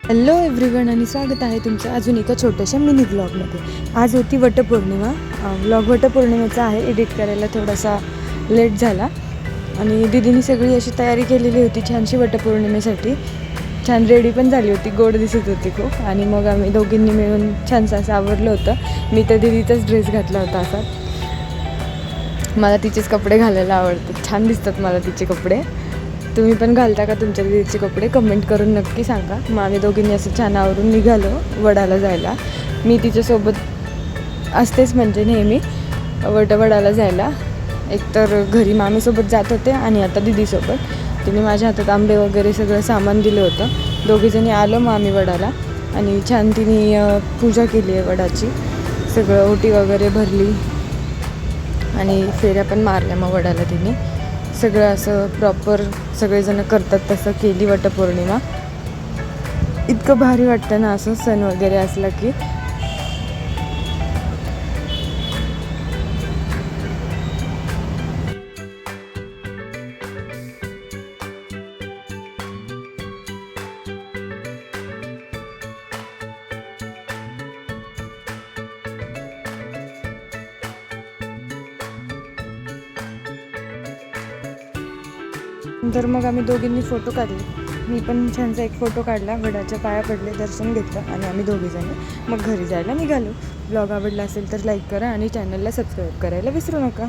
Hello everyone आणि स्वागत आहे तुमचं अजून एका छोट्याशा मिनी ब्लॉगमध्ये। आज होती वटपौर्णिमा। ब्लॉग वटपौर्णिमेचा आहे, एडिट करायला थोडासा लेट झाला आणि दीदीने सगळी अशी तयारी केलेली होती छानशी वटपौर्णिमेसाठी। छान रेडी पण झाली होती, गोड दिसत होती खूप। आणि मग आम्ही दोघींनी मिळून छानसं असं आवरलं होतं। मी तर दीदीचाच ड्रेस घातला होता असा। मला तिचेच कपडे घालायला आवडतात, छान दिसतात मला तिचे कपडे। तुम्ही पण घालता का तुमच्या दीदीचे कपडे? कमेंट करून नक्की सांगा। मग आम्ही दोघींनी असं छान आवरून निघालो वडाला जायला। मी तिच्यासोबत असतेच म्हणजे नेहमी वडाला जायला। एकतर घरी मामीसोबत जात होते आणि आता दीदीसोबत। तिने माझ्या हातात आंबे वगैरे सगळं सामान दिलं होतं। दोघीजणी आलो मग आम्ही वडाला आणि छान तिने पूजा केली आहे वडाची, सगळं ओटी वगैरे भरली आणि फेऱ्या पण मारल्या मग वडाला तिने। सगळं असं प्रॉपर सगळेजण करतात तसं केली वटपौर्णिमा। इतकं भारी वाटतं ना असं सण वगैरे असला की। नंतर मग आम्ही दोघींनी फोटो काढले। मी पण छानसा एक फोटो काढला, वडाच्या पाया पडले, दर्शन घेतलं आणि आम्ही दोघीजणी मग घरी जायला निघालो। ब्लॉग आवडला असेल तर लाईक करा आणि चॅनलला सबस्क्राईब करायला विसरू नका।